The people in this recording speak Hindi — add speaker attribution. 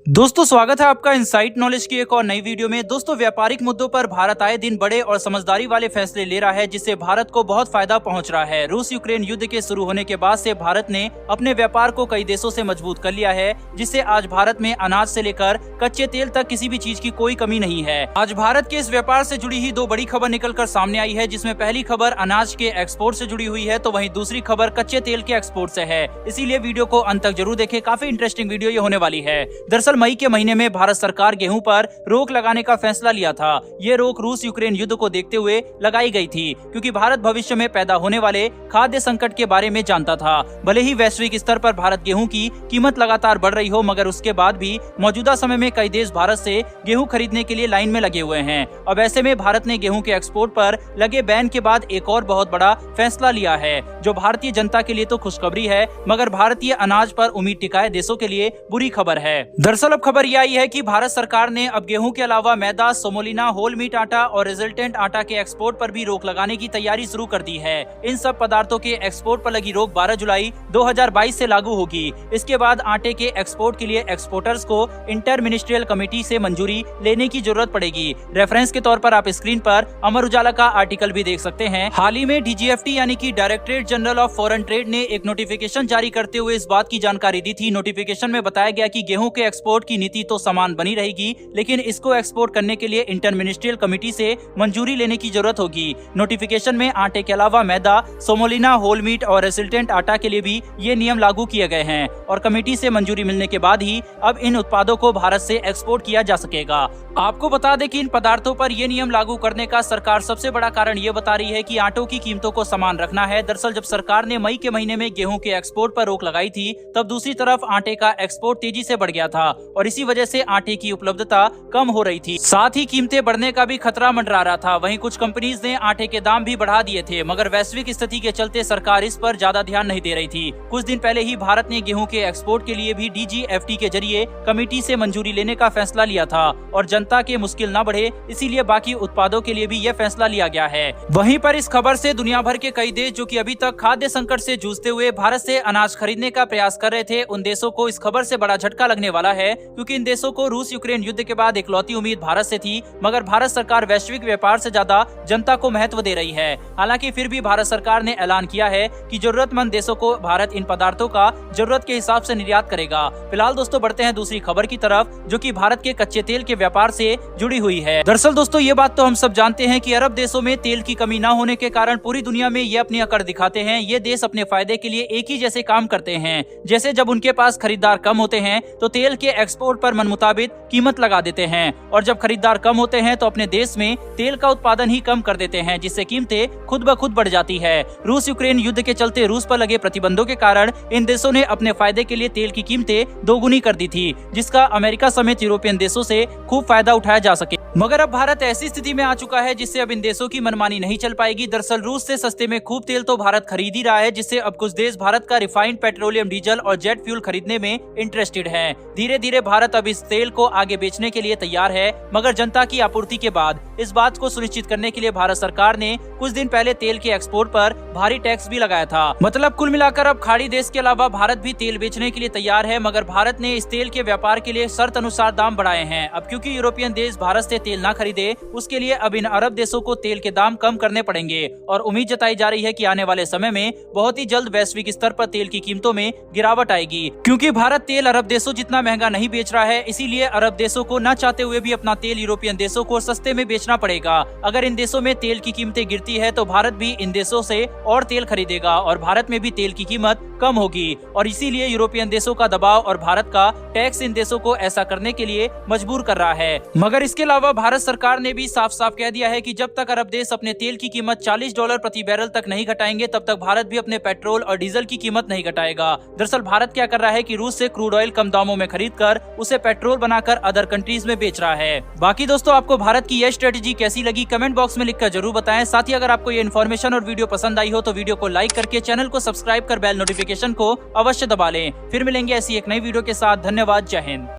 Speaker 1: दोस्तों स्वागत है आपका इनसाइट नॉलेज की एक और नई वीडियो में। दोस्तों व्यापारिक मुद्दों पर भारत आए दिन बड़े और समझदारी वाले फैसले ले रहा है, जिससे भारत को बहुत फायदा पहुंच रहा है। रूस यूक्रेन युद्ध के शुरू होने के बाद से भारत ने अपने व्यापार को कई देशों से मजबूत कर लिया है, जिससे आज भारत में अनाज से लेकर कच्चे तेल तक किसी भी चीज की कोई कमी नहीं है। आज भारत के इस व्यापार से जुड़ी ही दो बड़ी खबर निकल कर सामने आई है, जिसमें पहली खबर अनाज के एक्सपोर्ट से जुड़ी हुई है, तो वहीं दूसरी खबर कच्चे तेल के एक्सपोर्ट से है। इसीलिए वीडियो को अंत तक जरूर देखें, काफी इंटरेस्टिंग वीडियो ये होने वाली है। दरअसल मई के महीने में भारत सरकार गेहूं पर रोक लगाने का फैसला लिया था। ये रोक रूस यूक्रेन युद्ध को देखते हुए लगाई गई थी, क्योंकि भारत भविष्य में पैदा होने वाले खाद्य संकट के बारे में जानता था। भले ही वैश्विक स्तर पर भारत गेहूं की कीमत लगातार बढ़ रही हो, मगर उसके बाद भी मौजूदा समय में कई देश भारत से गेहूं खरीदने के लिए लाइन में लगे हुए हैं। अब ऐसे में भारत ने गेहूं के एक्सपोर्ट पर लगे बैन के बाद एक और बहुत बड़ा फैसला लिया है, जो भारतीय जनता के लिए तो खुशखबरी है, मगर भारतीय अनाज पर उम्मीद टिकाए देशों के लिए बुरी खबर है। दरअसल अब खबर यह आई है कि भारत सरकार ने अब गेहूं के अलावा मैदा, सोमोलिना, होल मीट आटा और रिजल्टेंट आटा के एक्सपोर्ट पर भी रोक लगाने की तैयारी शुरू कर दी है। इन सब पदार्थों के एक्सपोर्ट पर लगी रोक 12 जुलाई 2022 से लागू होगी। इसके बाद आटे के एक्सपोर्ट के लिए एक्सपोर्टर्स को इंटर मिनिस्ट्रियल कमेटी से मंजूरी लेने की जरूरत पड़ेगी। रेफरेंस के तौर पर आप स्क्रीन पर अमर उजाला का आर्टिकल भी देख सकते हैं। हाल ही में DGFT यानी कि directorate general of foreign trade ने एक नोटिफिकेशन जारी करते हुए इस बात की जानकारी दी थी। नोटिफिकेशन में बताया गया कि गेहूं के एक्सपोर्ट की नीति तो समान बनी रहेगी, लेकिन इसको एक्सपोर्ट करने के लिए इंटर मिनिस्ट्रियल कमेटी से मंजूरी लेने की जरूरत होगी। नोटिफिकेशन में आटे के अलावा मैदा, सोमोलिना, होल मीट और रेसिस्टेंट आटा के लिए भी ये नियम लागू किए गए हैं, और कमेटी से मंजूरी मिलने के बाद ही अब इन उत्पादों को भारत से एक्सपोर्ट किया जा सकेगा। आपको बता दें कि इन पदार्थों पर ये नियम लागू करने का सरकार सबसे बड़ा कारण ये बता रही है कि आटों की कीमतों को समान रखना है। दरअसल जब सरकार ने मई के महीने में गेहूं के एक्सपोर्ट पर रोक लगाई थी, तब दूसरी तरफ आटे का एक्सपोर्ट तेजी से बढ़ गया था, और इसी वजह से आटे की उपलब्धता कम हो रही थी। साथ ही कीमतें बढ़ने का भी खतरा मंडरा रहा था। वहीं कुछ कंपनीज ने आटे के दाम भी बढ़ा दिए थे, मगर वैश्विक स्थिति के चलते सरकार इस पर ज्यादा ध्यान नहीं दे रही थी। कुछ दिन पहले ही भारत ने गेहूं के एक्सपोर्ट के लिए भी DGFT के जरिए कमेटी से मंजूरी लेने का फैसला लिया था, और जनता के मुश्किल न बढ़े इसीलिए बाकी उत्पादों के लिए भी यह फैसला लिया गया है। वहीं पर इस खबर से दुनिया भर के कई देश जो कि अभी तक खाद्य संकट से जूझते हुए भारत से अनाज खरीदने का प्रयास कर रहे थे, उन देशों को इस खबर से बड़ा झटका लगने वाला है, क्योंकि इन देशों को रूस यूक्रेन युद्ध के बाद इकलौती उम्मीद भारत से थी, मगर भारत सरकार वैश्विक व्यापार से ज्यादा जनता को महत्व दे रही है। हालांकि फिर भी भारत सरकार ने ऐलान किया है कि जरूरतमंद देशों को भारत इन पदार्थों का जरूरत के हिसाब से निर्यात करेगा। फिलहाल दोस्तों बढ़ते हैं दूसरी खबर की तरफ, जो कि भारत के कच्चे तेल के व्यापार से जुड़ी हुई है। दरअसल दोस्तों ये बात तो हम सब जानते हैं कि अरब देशों में तेल की कमी न होने के कारण पूरी दुनिया में ये अपनी अकड़ दिखाते हैं। ये देश अपने फायदे के लिए एक ही जैसे काम करते हैं। जैसे जब उनके पास खरीदार कम होते हैं तो तेल के एक्सपोर्ट पर मन मुताबिक कीमत लगा देते हैं, और जब खरीदार कम होते हैं तो अपने देश में तेल का उत्पादन ही कम कर देते हैं, जिससे कीमतें खुद ब खुद बढ़ जाती है। रूस यूक्रेन युद्ध के चलते रूस पर लगे प्रतिबंधों के कारण इन देशों ने अपने फायदे के लिए तेल की कीमतें दोगुनी कर दी थी, जिसका अमेरिका समेत यूरोपियन देशों से खूब फायदा उठाया जा सके। मगर अब भारत ऐसी स्थिति में आ चुका है जिससे अब इन देशों की मनमानी नहीं चल पाएगी। दरअसल रूस से सस्ते में खूब तेल तो भारत खरीद ही रहा है, जिससे अब कुछ देश भारत का रिफाइंड पेट्रोलियम डीजल और जेट फ्यूल खरीदने में इंटरेस्टेड हैं। धीरे धीरे भारत अब इस तेल को आगे बेचने के लिए तैयार है, मगर जनता की आपूर्ति के बाद इस बात को सुनिश्चित करने के लिए भारत सरकार ने कुछ दिन पहले तेल के एक्सपोर्ट पर भारी टैक्स भी लगाया था। मतलब कुल मिलाकर अब खाड़ी देश के अलावा भारत भी तेल बेचने के लिए तैयार है, मगर भारत ने इस तेल के व्यापार के लिए शर्त अनुसार दाम बढ़ाए हैं। अब क्योंकि यूरोपियन देश भारत से तेल न खरीदे, उसके लिए अब इन अरब देशों को तेल के दाम कम करने पड़ेंगे, और उम्मीद जताई जा रही है कि आने वाले समय में बहुत ही जल्द वैश्विक स्तर पर तेल की कीमतों में गिरावट आएगी। क्योंकि भारत तेल अरब देशों जितना महंगा नहीं बेच रहा है, इसीलिए अरब देशों को न चाहते हुए भी अपना तेल यूरोपियन देशों को सस्ते में बेचना पड़ेगा। अगर इन देशों में तेल की कीमतें गिरती है तो भारत भी इन देशों से और तेल खरीदेगा, और भारत में भी तेल की कीमत कम होगी, और इसीलिए यूरोपियन देशों का दबाव और भारत का टैक्स इन देशों को ऐसा करने के लिए मजबूर कर रहा है। मगर इसके अलावा भारत सरकार ने भी साफ साफ कह दिया है कि जब तक अरब देश अपने तेल की कीमत $40 प्रति बैरल तक नहीं घटाएंगे, तब तक भारत भी अपने पेट्रोल और डीजल की कीमत नहीं घटाएगा। दरअसल भारत क्या कर रहा है कि रूस से क्रूड ऑयल कम दामों में खरीद कर उसे पेट्रोल बनाकर अदर कंट्रीज में बेच रहा है। बाकी दोस्तों आपको भारत की यह स्ट्रेटेजी कैसी लगी कमेंट बॉक्स में लिखकर जरूर बताएं। साथ ही अगर आपको ये इन्फॉर्मेशन और वीडियो पसंद आई हो तो वीडियो को लाइक करके चैनल को सब्सक्राइब कर बेल नोटिफिकेशन को अवश्य दबा लें। फिर मिलेंगे ऐसी एक नई वीडियो के साथ। धन्यवाद। जय हिंद।